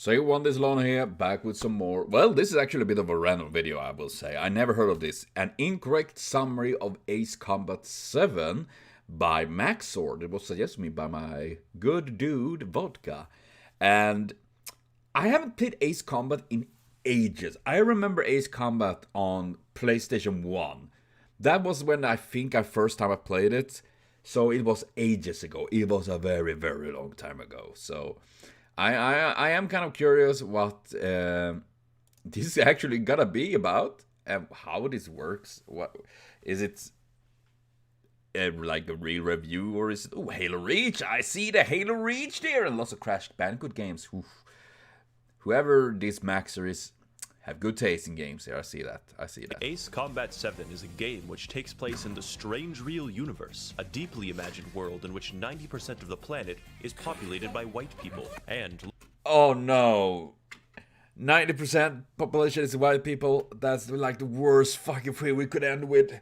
So you won this long here, back with some more. Well, this is actually a bit of a random video, I will say. I never heard of this. An incorrect summary of Ace Combat 7 by Maxord. It was suggested to me by my good dude, Vodka. And I haven't played Ace Combat in ages. I remember Ace Combat on PlayStation 1. That was when I think first time I played it. So it was ages ago. It was a very, very long time ago. So I am kind of curious what this is actually gonna be about and how this works. What is it? Like a real review, or is it? Oh, Halo Reach! I see the Halo Reach there, and lots of Crash Bandicoot games. Oof. Whoever this Maxer is, have good taste in games here. I see that. Ace Combat 7 is a game which takes place in the Strangereal universe, a deeply imagined world in which 90% of the planet is populated by white people. And oh no, 90% population is white people. That's like the worst fucking thing we could end with.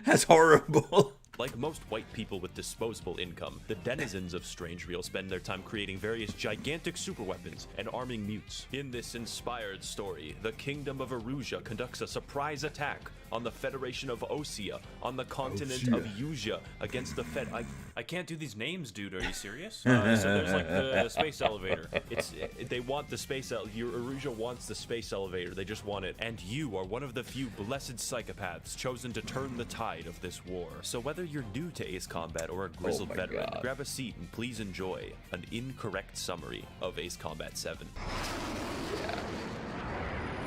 That's horrible. like most white people with disposable income, the denizens of Strangereal spend their time creating various gigantic superweapons and arming mutes. In this inspired story, the Kingdom of Erusia conducts a surprise attack on the Federation of Osea on the continent of Usia against the I can't do these names, dude. Are you serious? So there's like the space elevator. They want the space Erusia wants the space elevator. They just want it. And you are one of the few blessed psychopaths chosen to turn the tide of this war. So whether you're new to Ace Combat or a grizzled veteran, grab a seat and please enjoy an incorrect summary of Ace Combat 7. Yeah.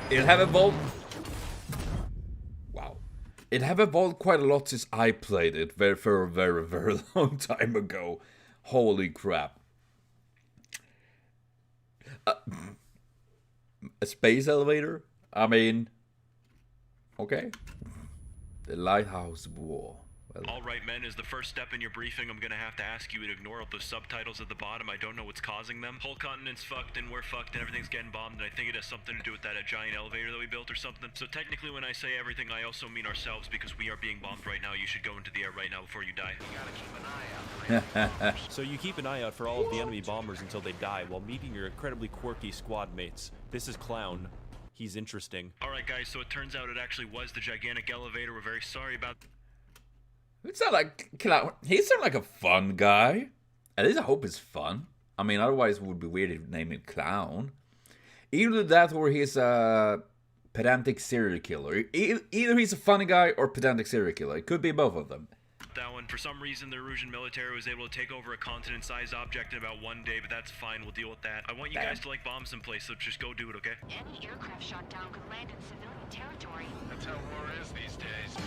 It have evolved. Wow. It have evolved quite a lot since I played it for a very, very long time ago. Holy crap. A space elevator? I mean, okay. The Lighthouse War. Well, Alright men, as the first step in your briefing, I'm gonna have to ask you to ignore all those subtitles at the bottom. I don't know what's causing them. Whole continent's fucked and we're fucked and everything's getting bombed, and I think it has something to do with that giant elevator that we built or something. So technically when I say everything, I also mean ourselves, because we are being bombed right now. You should go into the air right now before you die. You gotta keep an eye out. So you keep an eye out for all of the enemy bombers until they die while meeting your incredibly quirky squad mates. This is Clown. He's interesting. Alright guys, so it turns out it actually was the gigantic elevator. We're very sorry about... It's not like he sounds like a fun guy. At least I hope it's fun. I mean, otherwise it would be weird if you name him Clown. Either that or he's a pedantic serial killer. Either he's a funny guy or pedantic serial killer. It could be both of them. That one, for some reason, the Erusian military was able to take over a continent-sized object in about 1 day, but that's fine. We'll deal with that. I want you guys to like bomb someplace, so just go do it, okay? Any aircraft shot down could land in civilian territory. That's how war is these days.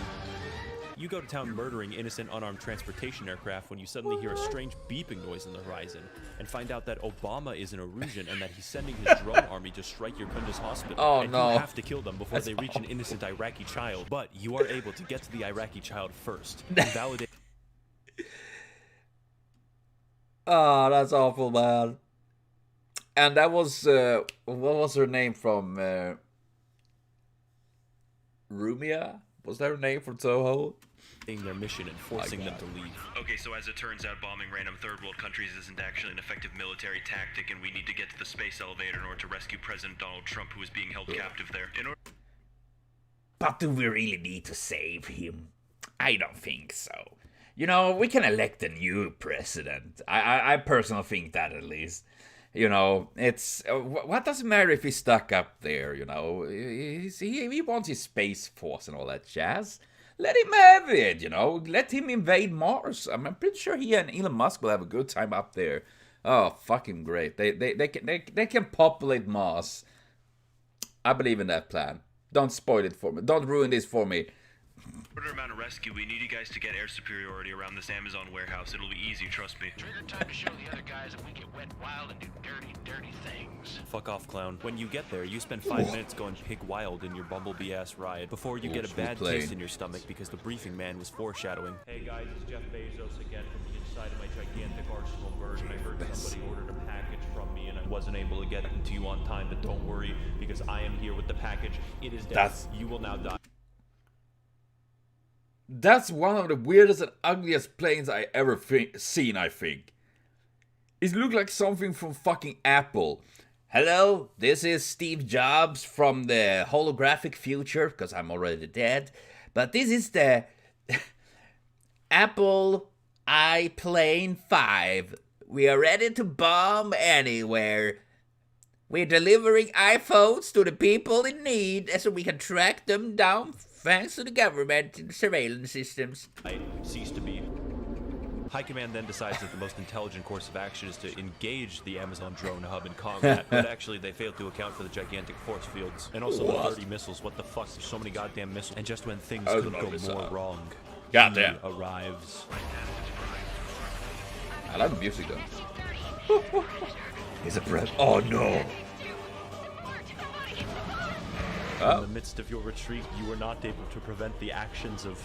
You go to town murdering innocent unarmed transportation aircraft when you suddenly hear a strange beeping noise on the horizon and find out that Obama is an Erusian and that he's sending his drone army to strike your Kunduz hospital. Oh, and no. you have to kill them before they reach an innocent Iraqi child. But you are able to get to the Iraqi child first. Validate. Oh, that's awful, man. And that was, what was her name from, Rumia? Was that her name from Toho? Their mission and forcing them to leave. Okay, so as it turns out, bombing random third world countries isn't actually an effective military tactic, and we need to get to the space elevator in order to rescue President Donald Trump, who is being held captive there. But do we really need to save him? I don't think so. You know, we can elect a new president. I personally think that, at least. You know, it's... what does it matter if he's stuck up there, you know? He wants his space force and all that jazz. Let him have it, you know? Let him invade Mars. I'm pretty sure he and Elon Musk will have a good time up there. Oh, fucking great. They can populate Mars. I believe in that plan. Don't spoil it for me. Don't ruin this for me. Order amount of rescue, we need you guys to get air superiority around this Amazon warehouse. It'll be easy, trust me. Trigger time to show the other guys that we get wet wild and do dirty, dirty things. Fuck off, Clown. When you get there, you spend 5 minutes going pig wild in your bumblebee-ass ride before you get a bad taste in your stomach because the briefing man was foreshadowing. Hey guys, it's Jeff Bezos again from the inside of my gigantic arsenal bird, and I heard somebody ordered a package from me and I wasn't able to get it to you on time, but don't worry, because I am here with the package. It is dead. You will now die. That's one of the weirdest and ugliest planes I ever seen, I think. It looked like something from fucking Apple. Hello, this is Steve Jobs from the holographic future, because I'm already dead. But this is the Apple iPlane 5. We are ready to bomb anywhere. We're delivering iPhones to the people in need so we can track them down thanks to the government surveillance systems. Cease to be. High Command then decides that the most intelligent course of action is to engage the Amazon drone hub in combat, but actually they failed to account for the gigantic force fields and also the 30 missiles. What the fuck? There's so many goddamn missiles. And just when things couldn't go more wrong, Goddamn. he arrives. I like the music though. He's a breath. Oh no. In the midst of your retreat, you were not able to prevent the actions of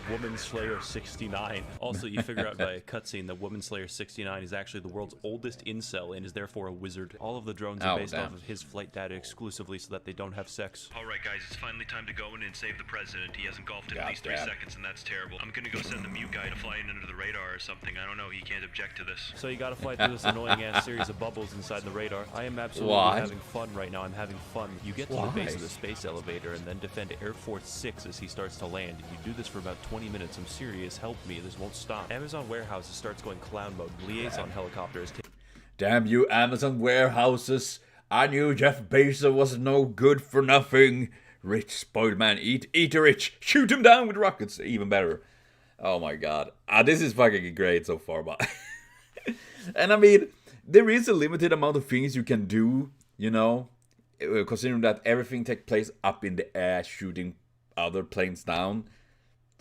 Woman Slayer 69. Also, you figure out by a cutscene that Woman Slayer 69 is actually the world's oldest incel and is therefore a wizard. All of the drones are based off of his flight data exclusively so that they don't have sex. Alright guys, it's finally time to go in and save the president. He hasn't golfed in at least 3 seconds and that's terrible. I'm gonna go send the mute guy to fly in under the radar or something. I don't know, he can't object to this. So you gotta fly through this annoying ass series of bubbles inside the radar. I am absolutely having fun right now. I'm having fun. You get to the base of the space elevator and then defend Air Force 6 as he starts to land. And you do this for about 20 minutes. I'm serious. Help me. This won't stop. Amazon warehouses starts going clown mode. Liaison helicopters. Damn you, Amazon warehouses. I knew Jeff Bezos was no good for nothing. Rich, spoiled man. Eat the rich. Shoot him down with rockets. Even better. Oh my god. This is fucking great so far, but... And I mean, there is a limited amount of things you can do, you know, considering that everything takes place up in the air, shooting other planes down.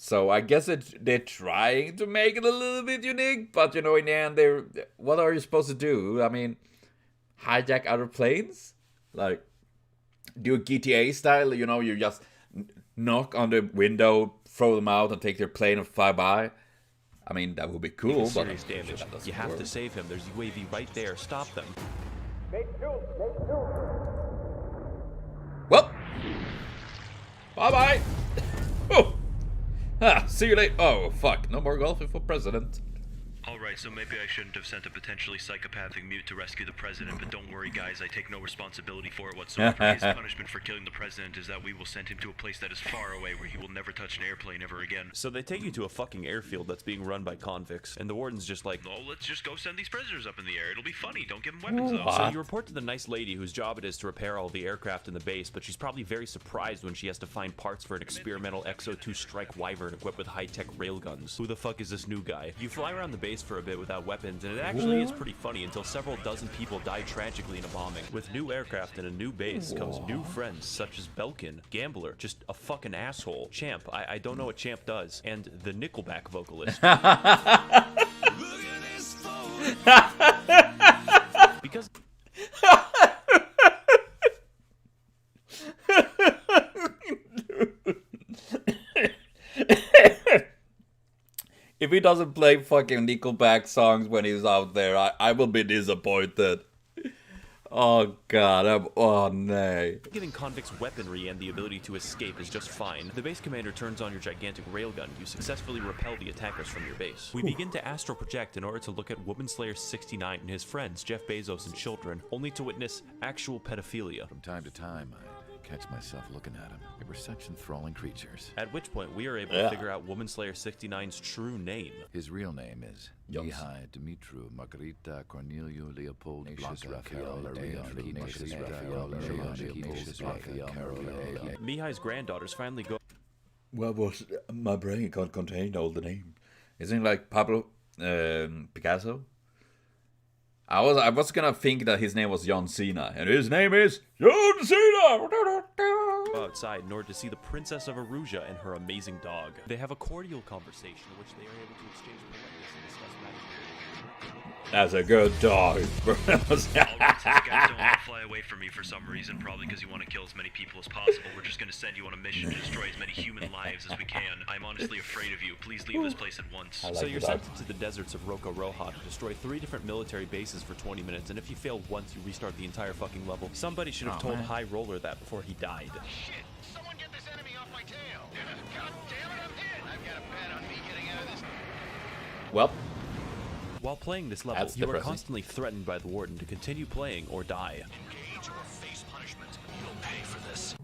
So I guess they're trying to make it a little bit unique, but you know, in the end, what are you supposed to do? I mean, hijack other planes? Like, do a GTA style, you know, you just knock on the window, throw them out, and take their plane and fly by? I mean, that would be cool, but serious damage. You have to save him. There's UAV right there. Stop them. Well, bye-bye. Oh. See you later. Oh, fuck. No more golfing for president. Alright, so maybe I shouldn't have sent a potentially psychopathic mute to rescue the president, but don't worry guys, I take no responsibility for it whatsoever. His punishment for killing the president is that we will send him to a place that is far away where he will never touch an airplane ever again. So they take you to a fucking airfield that's being run by convicts, and the warden's just like, No, let's just go send these prisoners up in the air. It'll be funny. Don't give them weapons though. So you report to the nice lady whose job it is to repair all the aircraft in the base, but she's probably very surprised when she has to find parts for an experimental XO2 Strike Wyvern equipped with high-tech railguns. Who the fuck is this new guy? You fly around the base for a bit without weapons, and it actually is pretty funny until several dozen people die tragically in a bombing. With new aircraft and a new base comes new friends such as Belkin, Gambler, just a fucking asshole, Champ, I don't know what Champ does, and the Nickelback vocalist. Because if he doesn't play fucking Nickelback songs when he's out there, I will be disappointed. Oh god, oh no. giving convicts weaponry and the ability to escape is just fine. The base commander turns on your gigantic railgun. You successfully repel the attackers from your base. We begin to astral project in order to look at Woman Slayer 69 and his friends, Jeff Bezos and children, only to witness actual pedophilia. From time to time, I catch myself looking at him. They were such enthralling creatures. At which point, we are able to figure out Woman Slayer 69's true name. His real name is Mihai Dumitru Margarita Corneliu Leopold Mihai's granddaughters finally go. What was my brain can't contain all the names? Isn't it like Pablo Picasso? I was gonna think that his name was John Cena, and his name is John Cena. Outside in order to see the Princess of Aruja and her amazing dog. They have a cordial conversation in which they are able to exchange politeness and discuss matters. That's a good dog. Alright, since you guys don't want to fly away from me for some reason, probably because you want to kill as many people as possible, we're just going to send you on a mission to destroy as many human lives as we can. I'm honestly afraid of you. Please leave this place at once. So you're sent into the deserts of Roca Roja to destroy 3 different military bases for 20 minutes, and if you fail once, you restart the entire fucking level. Somebody should have told High Roller that before he died. Shit! Someone get this enemy off my tail! God damn it, I'm dead! I've got a bet on me getting out of this. Well, While playing this level, That's you are depressing. constantly threatened by the warden to continue playing or die. Engage or face punishment. You'll pay for this.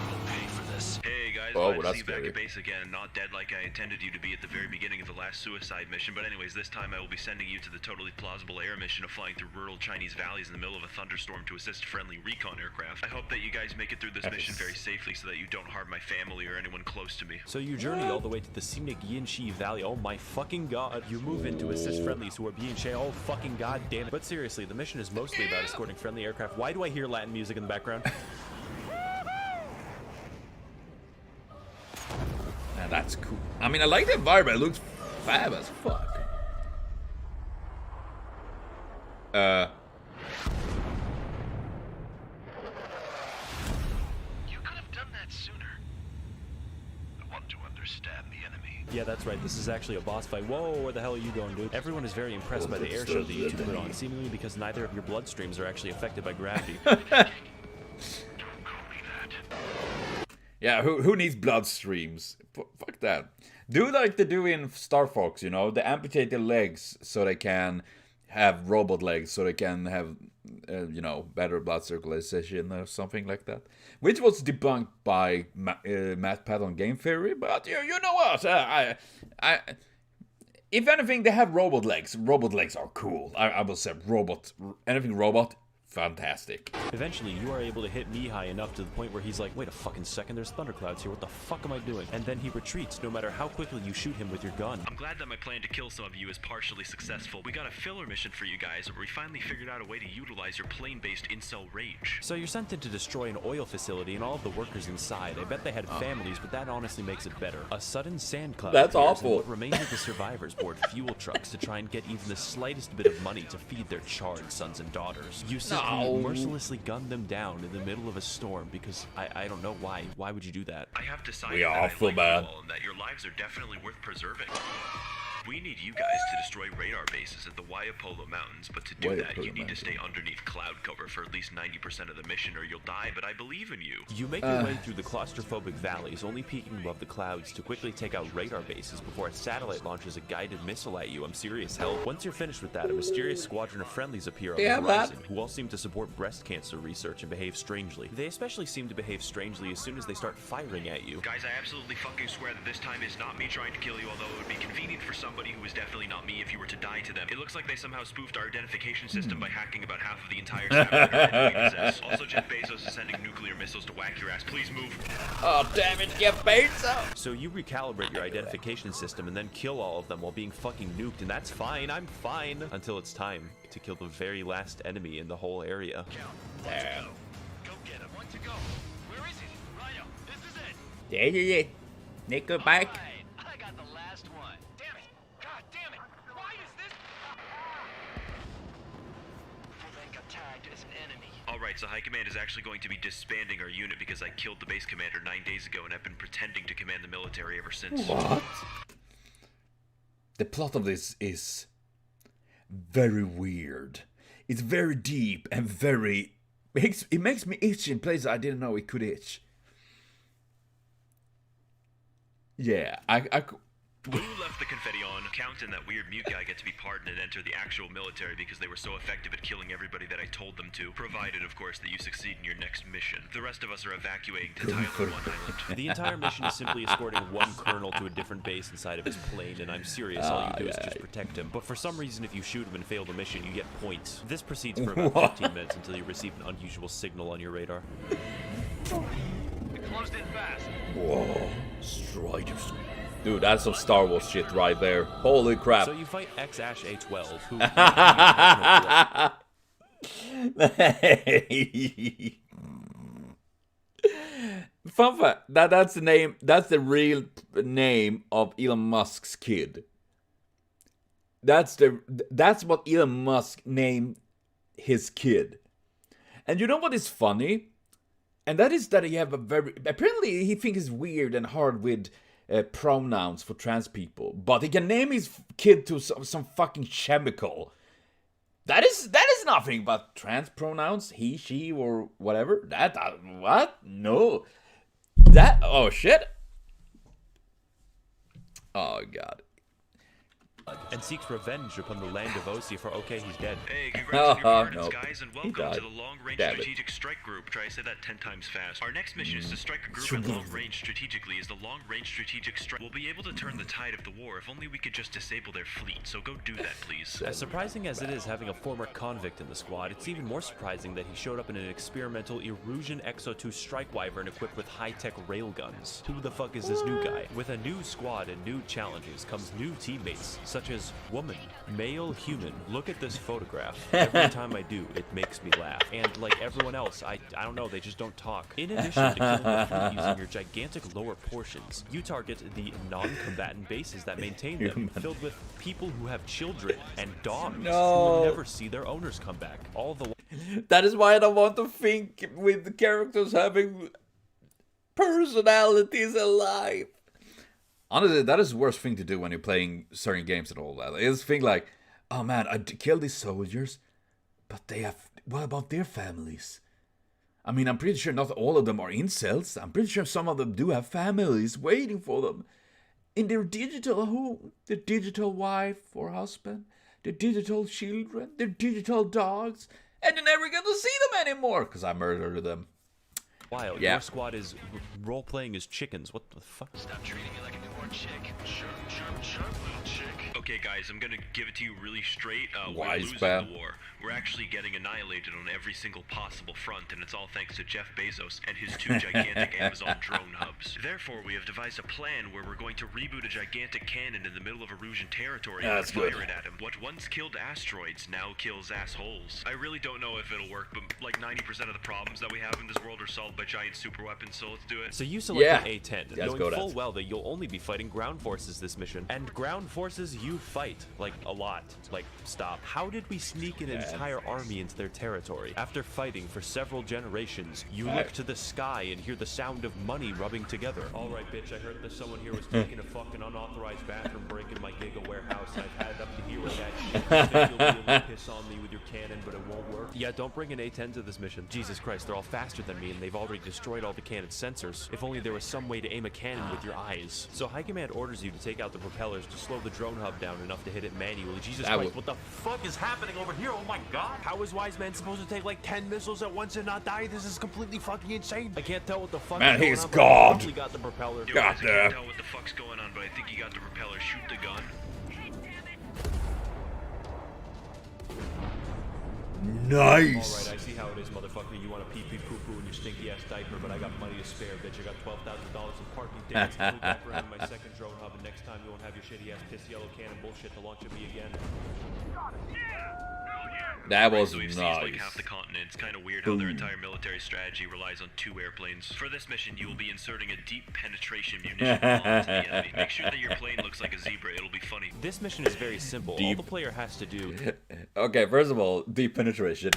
You'll pay for this. Hey guys, Oh, glad to that's see you back scary. at base again. Not dead like I intended you to be at the very beginning of the last suicide mission, but anyways, this time I will be sending you to the totally plausible air mission of flying through rural Chinese valleys in the middle of a thunderstorm to assist friendly recon aircraft. I hope that you guys make it through this mission very safely so that you don't harm my family or anyone close to me. So you journey all the way to the scenic Yinshi Valley. Oh my fucking god. You move in to assist friendlies who are being shot. Oh fucking god damn it. But seriously, the mission is mostly about escorting friendly aircraft. Why do I hear Latin music in the background? Now that's cool. I mean, I like the environment. It looks fab as fuck. You could have done that sooner. I want to understand the enemy. Yeah, that's right. This is actually a boss fight. Whoa, where the hell are you going, dude? Everyone is very impressed by the air show that you two put on, seemingly because neither of your bloodstreams are actually affected by gravity. Don't call me that. Yeah, who needs bloodstreams? Fuck that. Do like they do in Star Fox, you know? They amputate their legs so they can have robot legs, so they can have, you know, better blood circulation or something like that. Which was debunked by Matt Pat on Game Theory, but you know what? If anything, they have robot legs. Robot legs are cool. I will say anything robot, fantastic. Eventually, you are able to hit Mihai enough to the point where he's like, wait a fucking second, there's thunderclouds here, what the fuck am I doing? And then he retreats no matter how quickly you shoot him with your gun. I'm glad that my plan to kill some of you is partially successful. We got a filler mission for you guys where we finally figured out a way to utilize your plane-based incel rage. So you're sent in to destroy an oil facility and all of the workers inside. I bet they had families, but that honestly makes it better. A sudden sand cloud That's appears, awful. and what remains of the survivors board fuel trucks to try and get even the slightest bit of money to feed their charred sons and daughters. You simply mercilessly gun them down in the middle of a storm because I don't know why. Why would you do that? I have decided We that I awful, like man. you all and that your lives are definitely worth preserving. We need you guys to destroy radar bases at the Waiapolo Mountains, but to do that, you need to stay underneath cloud cover for at least 90% of the mission or you'll die, but I believe in you. You make your way through the claustrophobic valleys, only peeking above the clouds to quickly take out radar bases before a satellite launches a guided missile at you. I'm serious, hell. Once you're finished with that, a mysterious squadron of friendlies appear on the horizon, who all seem to support breast cancer research and behave strangely. They especially seem to behave strangely as soon as they start firing at you. Guys, I absolutely fucking swear that this time is not me trying to kill you, although it would be convenient for somebody who is definitely not me if you were to die to them. It looks like they somehow spoofed our identification system by hacking about half of the entire satellite we possess. Also, Jeff Bezos is sending nuclear missiles to whack your ass. Please move. Oh, damn it, Jeff Bezos! So you recalibrate your identification system and then kill all of them while being fucking nuked, and that's fine, I'm fine. Until it's time to kill the very last enemy in the whole area. Damn. Go get him. Want to go? Where is it? Rhino, this is it. Yeah. Nickel back. Right. I got the last one. Damn it. God damn it. Why is this? Full got tagged as an enemy. Alright, so High Command is actually going to be disbanding our unit because I killed the base commander 9 days ago and I've been pretending to command the military ever since. What? The plot of this is very weird. It's very deep and very... It makes me itch in places I didn't know it could itch. Yeah, Blue left the confetti on. Count and that weird mute guy get to be pardoned and enter the actual military because they were so effective at killing everybody that I told them to. Provided, of course, that you succeed in your next mission. The rest of us are evacuating to Tyler 1 Island. The entire mission is simply escorting one colonel to a different base inside of his plane, and I'm serious, all you do is just protect him. But for some reason, if you shoot him and fail the mission, you get points. This proceeds for about 15 minutes until you receive an unusual signal on your radar. We closed in fast. Whoa, Striders. Dude, that's some Star Wars shit right there. Holy crap. So you fight X-A12, who... Fun fact, that's the name, that's the real name of Elon Musk's kid. That's what Elon Musk named his kid. And you know what is funny? And that is that he have a very... Apparently he thinks it's weird and hard with pronouns for trans people. But he can name his kid to some fucking chemical. That is nothing but trans pronouns. He, she, or whatever. What? No. Oh shit. Oh god. and seeks revenge upon the land of Osea for okay, he's dead. Hey, congrats on your pardons, No. guys, and He welcome died. to the Long Range Damn it. Strategic Strike Group. Try to say that 10 times fast. Our next mission is to strike a group at long range strategically. As the Long Range Strategic Strike, we'll be able to turn the tide of the war if only we could just disable their fleet. So go do that, please. As surprising as it is having a former convict in the squad, it's even more surprising that he showed up in an experimental Erusian Exo-2 strike wyvern equipped with high-tech railguns. Who the fuck is this new guy? With a new squad and new challenges comes new teammates, such as woman, male human. Look at this photograph. Every time I do, it makes me laugh. And like everyone else, I don't know, they just don't talk. In addition to killing the fleet using your gigantic lower portions, you target the non-combatant bases that maintain them, filled with people who have children and dogs who will never see their owners come back. All the That is why I don't want to think with the characters having personalities alive. Honestly, that is the worst thing to do when you're playing certain games and all that. Is think like, oh man, I killed these soldiers, but they have, what about their families? I mean, I'm pretty sure not all of them are incels. I'm pretty sure some of them do have families waiting for them. In their digital home, their digital wife or husband, their digital children, their digital dogs, and you're never gonna see them anymore because I murdered them. wild. Yeah. Your squad is role-playing as chickens. What the fuck? Stop treating me like a newborn chick. Sharp little chick. Okay, guys, I'm gonna give it to you really straight. We're Wise losing man. the war. We're actually getting annihilated on every single possible front, and it's all thanks to Jeff Bezos and his 2 gigantic Amazon drone hubs. Therefore, we have devised a plan where we're going to reboot a gigantic cannon in the middle of Erusian territory and That's fire good. it at him. What once killed asteroids now kills assholes. I really don't know if it'll work, but like 90% of the problems that we have in this world are solved by giant super weapons, so let's do it. So you select Yeah. an A-10, Let's knowing go full that. well that you'll only be fighting ground forces this mission. And ground forces you fight, like, a lot. Like, stop. How did we sneak an entire army into their territory? After fighting for several generations, you look to the sky and hear the sound of money rubbing together. Alright, bitch, I heard that someone here was taking a fucking unauthorized bathroom break in my Giga warehouse, and I've had it up to here with that shit. You think you'll be able to piss on me with your cannon, but it won't work? Yeah, don't bring an A-10 to this mission. Jesus Christ, they're all faster than me, and they've already destroyed all the cannon's sensors. If only there was some way to aim a cannon with your eyes. So High Command orders you to take out the propellers to slow the drone hub down enough to hit it manually. Jesus That Christ, would- what the fuck is happening over here? Oh my god! How is Wise Man supposed to take like 10 missiles at once and not die? This is completely fucking insane. I can't tell what the fuck Man, is going he's on, but I God. totally got the propeller. Yo, God guys, I can't damn. tell what the fuck's going on, but I think you got the propeller. Shoot the gun. Nice. Alright, I see how it is, motherfucker. You want to pee-pee poo-poo in your stinky-ass diaper, but I got money to spare, bitch. I got $12,000 in parking tickets to move back around my second drone hub, and next time you won't have your shitty-ass piss yellow cannon bullshit to launch at me again. That was So we've seized like half the nice. continent. It's kind of weird how their entire military strategy relies on 2 airplanes. For this mission, you will be inserting a deep penetration munition bomb into the enemy. Make sure that your plane looks like a zebra. It'll be funny. This mission is very simple. All Deep. the player has to do Okay, first of all, deep penetration,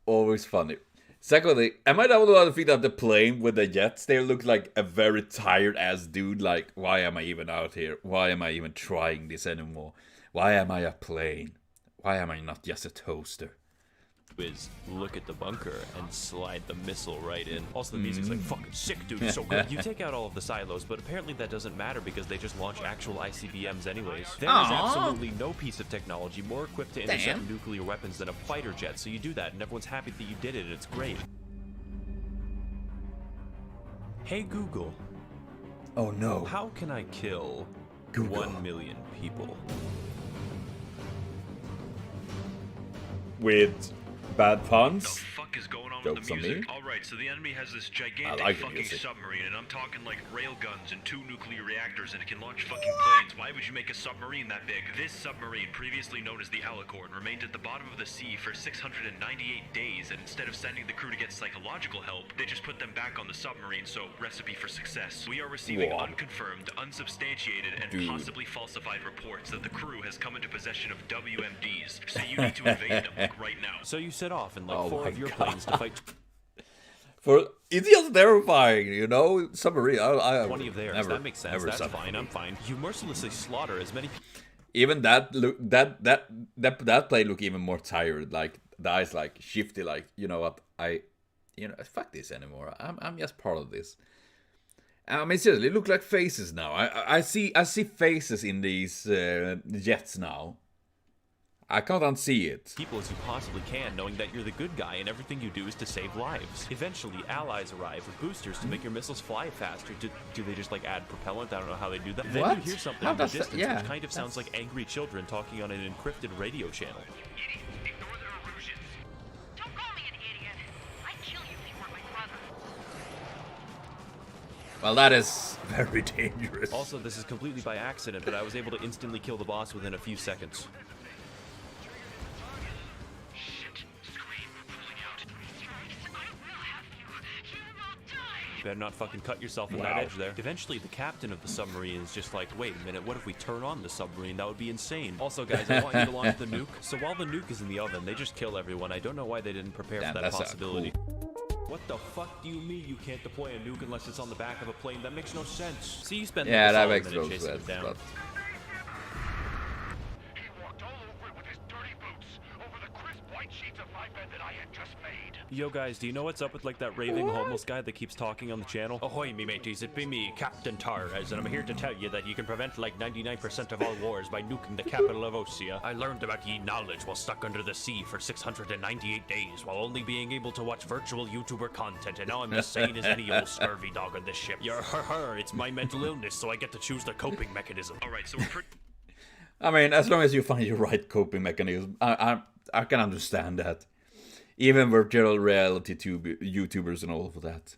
always funny. Secondly, am I the only one to think that the plane with the jets there look like a very tired ass dude? Like, why am I even out here? Why am I even trying this anymore? Why am I a plane? Why am I not just a toaster? is look at the bunker and slide the missile right in. Also, the music's like fucking sick, dude. It's so good. You take out all of the silos, but apparently that doesn't matter because they just launch actual ICBMs anyways. There is Aw. absolutely no piece of technology more equipped to intercept Damn. nuclear weapons than a fighter jet, so you do that, and everyone's happy that you did it, and it's great. Hey Google, Oh no. how can I kill Google. 1 million people? With bad The puns? fuck is going on with Jokes the on music? me? Alright, so the enemy has this gigantic like the fucking music. submarine, and I'm talking like rail guns and 2 nuclear reactors, and it can launch fucking planes. Why would you make a submarine that big? This submarine, previously known as the Alicorn, remained at the bottom of the sea for 698 days, and instead of sending the crew to get psychological help, they just put them back on the submarine, so recipe for success. We are receiving Wow. unconfirmed, unsubstantiated, and Dude. possibly falsified reports that the crew has come into possession of WMDs, so you need to invade them, like right now. So you set off in like Oh 4 my of your God. planes to fight For it's just terrifying, you know. Submarine. I 20 of theirs. never- That makes sense. never That's sub- fine. I'm fine. You mercilessly slaughter as many Even that look that play look even more tired. Like the eyes like shifty. Like, you know what, fuck this anymore. I'm just part of this. I mean, seriously, they look like faces now. I see faces in these jets now. I can't unsee it. People as you possibly can, knowing that you're the good guy and everything you do is to save lives. Eventually, allies arrive with boosters to make your missiles fly faster. Do they just like add propellant? I don't know how they do that. Then you hear something in the distance, which kind of sounds like angry children talking on an encrypted radio channel. Ignore their illusions. Don't call me an idiot. I'd kill you if you were my brother. Well, that is very dangerous. Also, this is completely by accident, but I was able to instantly kill the boss within a few seconds. Better not fucking cut yourself in that edge there. Eventually, the captain of the submarine is just like, wait a minute, what if we turn on the submarine? That would be insane. Also, guys, I want you to launch the nuke. So while the nuke is in the oven, they just kill everyone. I don't know why they didn't prepare for that possibility. Cool. What the fuck do you mean you can't deploy a nuke unless it's on the back of a plane? That makes no sense. See, you spent like a solid minute chasing it down. He walked all over it with his dirty boots, over the crisp white sheets of my bed that I had just made. Yo guys, do you know what's up with like that raving homeless guy that keeps talking on the channel? Ahoy me mateys, it be me, Captain Torres, and I'm here to tell you that you can prevent like 99% of all wars by nuking the capital of Osea. I learned about ye knowledge while stuck under the sea for 698 days while only being able to watch virtual YouTuber content, and now I'm as sane as any old scurvy dog on this ship. It's my mental illness, so I get to choose the coping mechanism. Alright, so we're pretty... I mean, as long as you find your right coping mechanism, I can understand that. Even virtual reality YouTubers and all of that.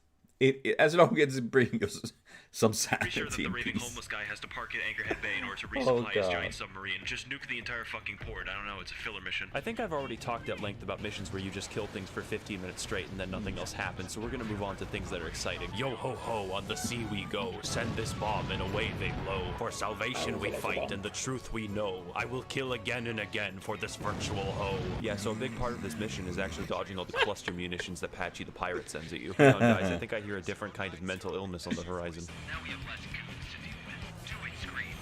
As long as it brings us some sanity. Pretty sure that the raving homeless guy has to park at Anchorhead Bay in order to resupply his giant submarine. Just nuke the entire fucking port. I don't know, it's a filler mission. I think I've already talked at length about missions where you just kill things for 15 minutes straight and then nothing else happens, so we're gonna move on to things that are exciting. Yo ho ho, on the sea we go, send this bomb and away they blow. For salvation we fight and the truth we know. I will kill again and again for this virtual hoe. Yeah, so a big part of this mission is actually dodging all the cluster munitions that Patchy the pirate sends at you. Hang on, guys, I think I hear a different kind of mental illness on the horizon. Now we have less goons to deal with. Do it, Scream.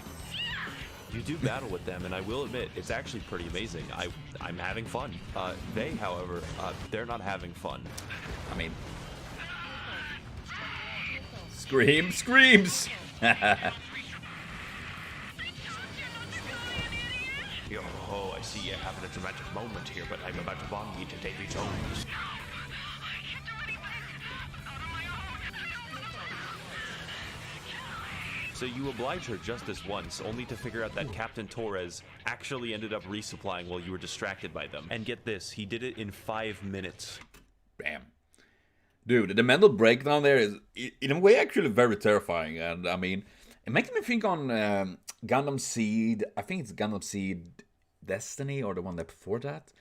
You do battle with them, and I will admit, it's actually pretty amazing. I'm having fun. They, however, they're not having fun. I mean... Screams! Yo ho, I see you having a dramatic moment here, but I'm about to bomb you to Davy Jones. So you oblige her just this once, only to figure out that Captain Torres actually ended up resupplying while you were distracted by them. And get this, he did it in 5 minutes. Bam. Dude, the mental breakdown there is, in a way, actually very terrifying. And, I mean, it makes me think on Gundam Seed. I think it's Gundam Seed Destiny, or the one that before that.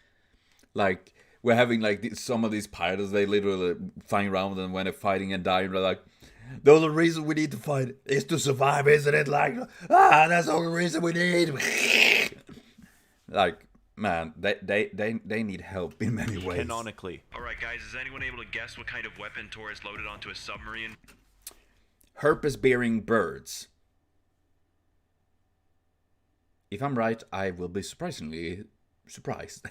Like, we're having, like, some of these pirates, they literally flying around, and when they're fighting and dying, they're like, the only reason we need to fight is to survive, isn't it? Like, that's the only reason we need. Like, man, they need help in many ways. Canonically. Alright guys, is anyone able to guess what kind of weapon Torres loaded onto a submarine? Herpes-bearing birds. If I'm right, I will be surprisingly surprised.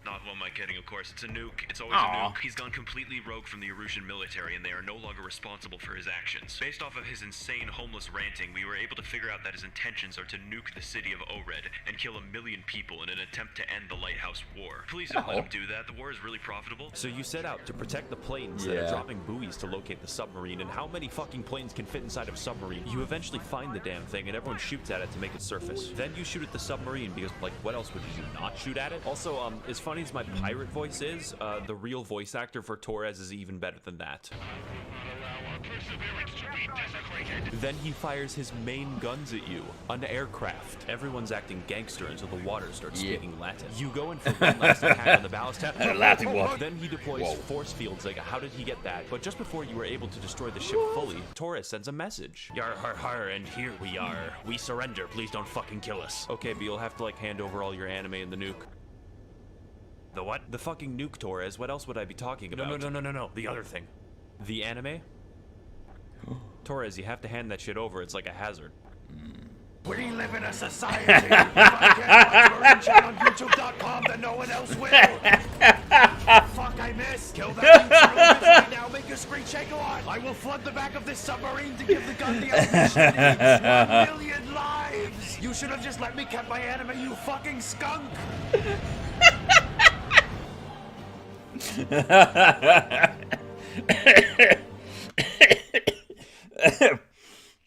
Not who am I kidding, of course. It's a nuke. It's always a nuke. He's gone completely rogue from the Erusian military, and they are no longer responsible for his actions. Based off of his insane homeless ranting, we were able to figure out that his intentions are to nuke the city of Ored and kill 1 million people in an attempt to end the Lighthouse War. Please don't let him do that. The war is really profitable. So you set out to protect the planes that are dropping buoys to locate the submarine, and how many fucking planes can fit inside of a submarine? You eventually find the damn thing, and everyone shoots at it to make it surface. Then you shoot at the submarine, because, like, what else would you not shoot at it? Also, as funny as my pirate voice is, the real voice actor for Torres is even better than that. Then he fires his main guns at you, an aircraft. Everyone's acting gangster until the water starts speaking Latin. You go in for one last attack on the ballast tank. Latin what? Then he deploys force fields. Like, how did he get that? But just before you were able to destroy the ship fully, Torres sends a message. Yar har har, and here we are. We surrender. Please don't fucking kill us. Okay, but you'll have to, like, hand over all your anime and the nuke. The what? The fucking nuke, Torres. What else would I be talking about? No. The other thing. The anime? Torres, you have to hand that shit over. It's like a hazard. We live in a society. If I can't watch Marine on YouTube.com, then no one else will. Fuck, I missed. Kill that right now. Make your screen shake a lot. I will flood the back of this submarine to give the gun the ammunition it needs. 1,000,000 lives! You should have just let me cut my anime, you fucking skunk!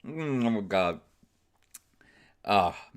Oh god.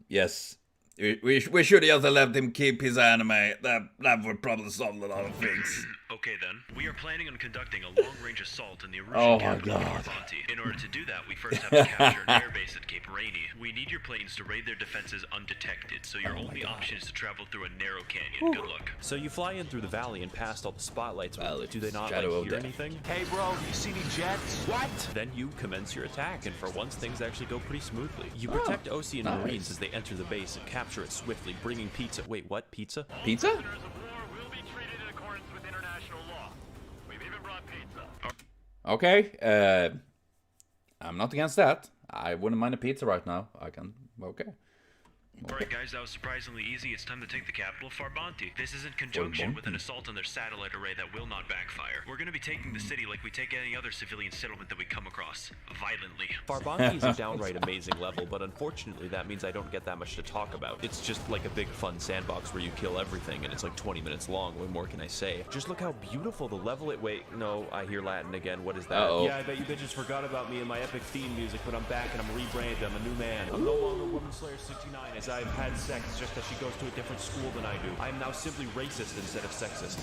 Yes. We should just have let him keep his anime. That would probably solve a lot of things. Okay then, we are planning on conducting a long-range assault in the Oh Arusian my capital of God. Farbanti. In order to do that, we first have to capture an airbase at Cape Rainy. We need your planes to raid their defenses undetected, so your only option is to travel through a narrow canyon. Good luck. So you fly in through the valley and past all the spotlights. Well, Do they not shadow of hear death. anything? Hey bro, you see any jets? What? Then you commence your attack, and for once things actually go pretty smoothly. You protect Ocean nice. Marines as they enter the base and capture it swiftly, bringing pizza. Wait, what? Pizza? Pizza? Prisoners of war will be treated in accordance with international law. We've even brought pizza. Okay. I'm not against that. I wouldn't mind a pizza right now. I can. Okay. Alright guys, that was surprisingly easy. It's time to take the capital, Farbanti. This is in conjunction with an assault on their satellite array that will not backfire. We're gonna be taking the city like we take any other civilian settlement that we come across. Violently. Farbanti is a downright amazing level, but unfortunately that means I don't get that much to talk about. It's just like a big fun sandbox where you kill everything, and it's like 20 minutes long. What more can I say? Just look how beautiful the level it. Wait, no, I hear Latin again. What is that? Uh-oh. Yeah, I bet you bitches forgot about me and my epic theme music, but I'm back and I'm rebranded. I'm a new man. I'm no longer Woman Slayer 69 as I've had sex just as she goes to a different school than I do. I am now simply racist instead of sexist.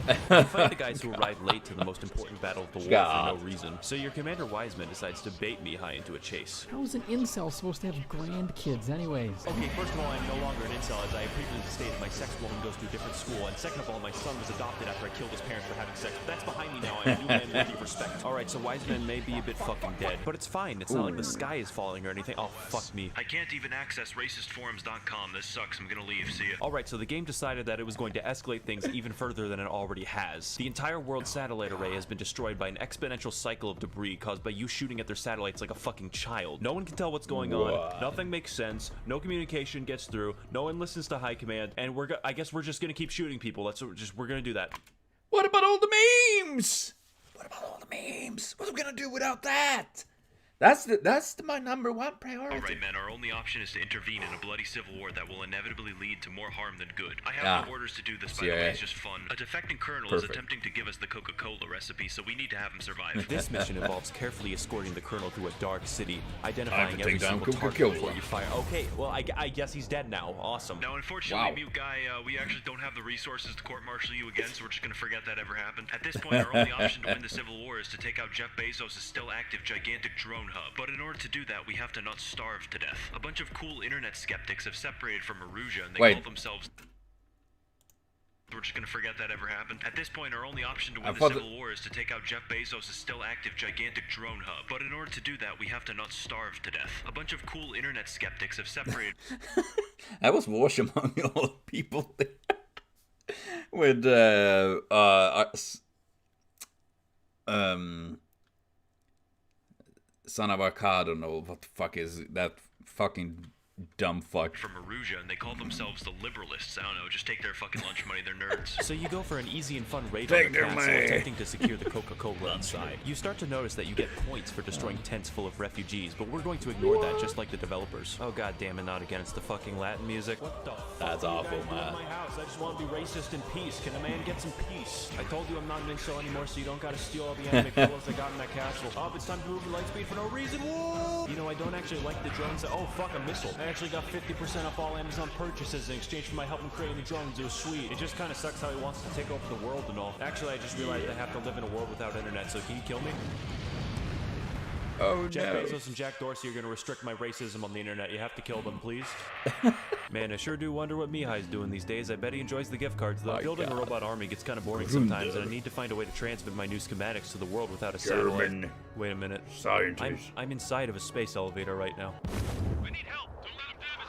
You fight the guys who arrive late to the most important battle of the war for no reason. So your Commander Wiseman decides to bait me high into a chase. How is an incel supposed to have grandkids anyways? Okay, first of all, I'm no longer an incel, as I previously stated. My sex woman goes to a different school, and second of all, my son was adopted after I killed his parents for having sex. But that's behind me now. I'm a new man worthy of respect. All right, so Wiseman may be a bit fucking dead, but it's fine. It's not like the sky is falling or anything. Oh, fuck me. I can't even access racistforums.com. This sucks. I'm gonna leave. See ya. Alright, so the game decided that it was going to escalate things even further than it already has. The entire world's satellite array has been destroyed by an exponential cycle of debris caused by you shooting at their satellites like a fucking child. No one can tell what's going on, nothing makes sense, no communication gets through, no one listens to high command, and I guess we're just gonna keep shooting people. We're gonna do that. What about all the memes? What about all the memes? What are we gonna do without that? That's my number one priority. Alright, men, our only option is to intervene in a bloody civil war that will inevitably lead to more harm than good. I have no orders to do this, by the way, it's just fun. A defecting colonel is attempting to give us the Coca-Cola recipe, so we need to have him survive. This mission involves carefully escorting the colonel through a dark city, identifying every take down single target Coca-Cola. before you fire. Okay, well, I guess he's dead now. Awesome. Now, unfortunately, Mute Guy, we actually don't have the resources to court-martial you again, so we're just gonna forget that ever happened. At this point, our only option to win the civil war is to take out Jeff Bezos' still active gigantic drone hub. But in order to do that, we have to not starve to death. A bunch of cool internet skeptics have separated from Arusia, and they call themselves... We're just gonna forget that ever happened. At this point, our only option to win the civil war is to take out Jeff Bezos' still active gigantic drone hub. But in order to do that, we have to not starve to death. A bunch of cool internet skeptics have separated... I was wash among all people there. With son of a I don't know what the fuck is that fucking dumb fuck. From Arusia, and they call themselves the liberalists. I don't know, just take their fucking lunch money, they're nerds. So you go for an easy and fun raid on the castle, attempting to secure the Coca-Cola inside. You start to notice that you get points for destroying tents full of refugees, but we're going to ignore that just like the developers. Oh god damn it, not again, it's the fucking Latin music. What the fuck? That's awful, man. My house. I just want to be racist in peace. Can a man get some peace? I told you I'm not an incel anymore, so you don't gotta steal all the anime kills I got in that castle. Oh, it's time to move the light speed for no reason. Whoa! You know, I don't actually like the drones. Oh fuck, a missile. I actually got 50% off all Amazon purchases in exchange for my help in creating the drones. It was sweet. It just kind of sucks how he wants to take over the world and all. Actually, I just realized I have to live in a world without internet, so can you kill me? Oh, Jeff no. Bezos and Jack Dorsey are going to restrict my racism on the internet. You have to kill them, please. Man, I sure do wonder what Mihai's doing these days. I bet he enjoys the gift cards, though. Building a robot army gets kind of boring sometimes, and I need to find a way to transmit my new schematics to the world without a satellite. Wait a minute. Scientist. I'm inside of a space elevator right now. We need help. Don't let him damage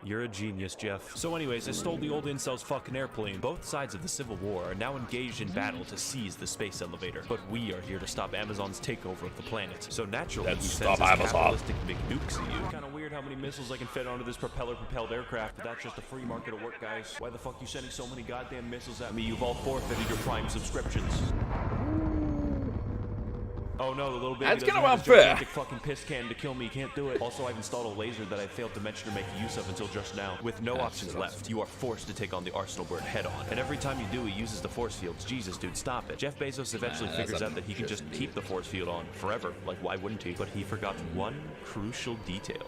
me. You're a genius, Jeff. So anyways, I stole the old incel's fucking airplane. Both sides of the Civil War are now engaged in battle to seize the space elevator. But we are here to stop Amazon's takeover of the planet. So naturally, he sends his capitalistic McNukes at you. Kinda weird how many missiles I can fit onto this propeller-propelled aircraft, but that's just a free market of work, guys. Why the fuck you sending so many goddamn missiles at me? You've all forfeited your Prime subscriptions. Oh no, the little baby That's doesn't kind of have his unfair. gigantic fucking piss can to kill me. Can't do it. Also, I've installed a laser that I failed to mention or make use of until just now. With no options left, you are forced to take on the Arsenal bird head on. And every time you do, he uses the force fields. Jesus, dude, stop it. Jeff Bezos eventually figures out that he can just keep the force field on forever. Like, why wouldn't he? But he forgot one crucial detail.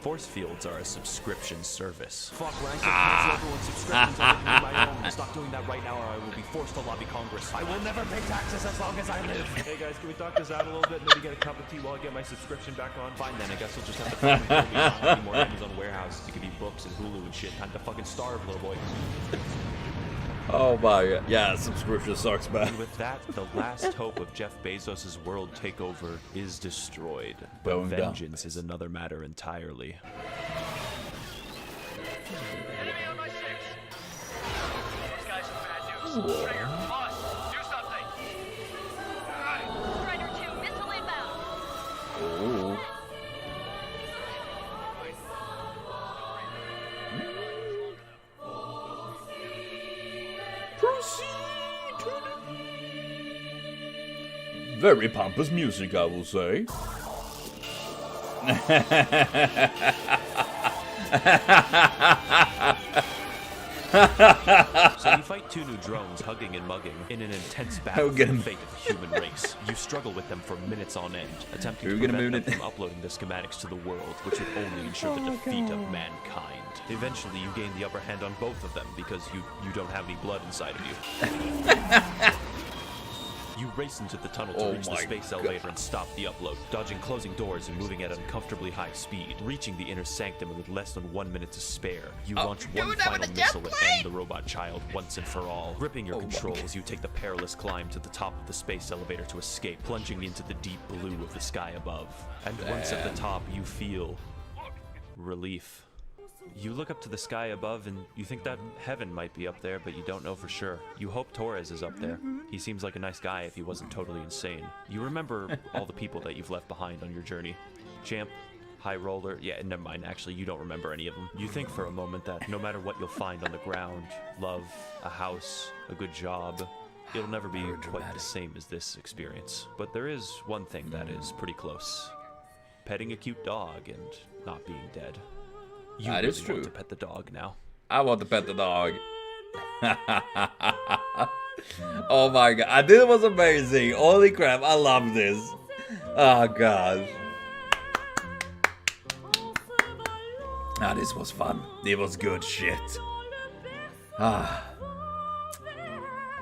Force fields are a subscription service. Fuck, when I said cancel everyone's subscriptions, I would do my own. Stop doing that right now or I will be forced to lobby Congress. I will never pay taxes as long as I live. Hey guys, can we talk this out a little bit? Maybe get a cup of tea while I get my subscription back on? Fine then, I guess we'll just have to find more Amazon warehouses to give you books and Hulu and shit. Time to fucking starve, little boy. Oh my god. Yeah, subscription sucks, man. And with that, the last hope of Jeff Bezos' world takeover is destroyed. But Going down. vengeance is another matter entirely. Enemy on my 6. These guys are bad news. Stringer, boss, do something. Strider 2, missile inbound. Oh. Very pompous music, I will say. So you fight 2 new drones hugging and mugging in an intense battle for Get the 'em. fate of the human race. You struggle with them for minutes on end, attempting Who to gonna prevent move them it? from uploading the schematics to the world, which would only ensure the defeat of mankind. Eventually, you gain the upper hand on both of them because you don't have any blood inside of you. You race into the tunnel to Oh reach the my space elevator and stop the upload, dodging closing doors and moving at uncomfortably high speed. Reaching the inner sanctum with less than 1 minute to spare, you launch one final missile and end the robot child once and for all. Gripping your controls, you take the perilous climb to the top of the space elevator to escape, plunging into the deep blue of the sky above. And once at the top, you feel relief. You look up to the sky above and you think that heaven might be up there, but you don't know for sure. You hope Torres is up there. He seems like a nice guy if he wasn't totally insane. You remember all the people that you've left behind on your journey. Champ, High Roller, yeah, never mind, actually, you don't remember any of them. You think for a moment that no matter what you'll find on the ground, love, a house, a good job, it'll never be quite the same as this experience. But there is one thing that is pretty close. Petting a cute dog and not being dead. You That really is true. want to pet the dog now. I want to pet the dog. Oh my god, this was amazing. Holy crap, I love this. Oh god. Ah, this was fun. It was good shit. Ah.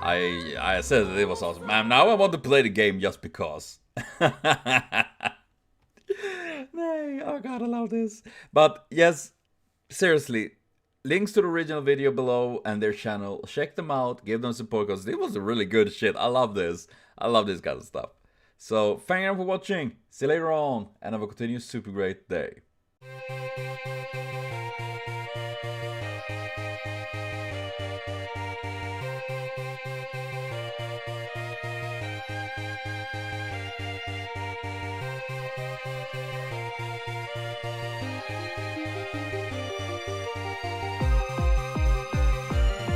I said that it was awesome. Man, now I want to play the game just because. Nay, oh god, I love this. But yes, seriously, links to the original video below and their channel. Check them out, give them support because it was a really good shit. I love this. I love this kind of stuff. So, thank you for watching. See you later on and have a continued super great day.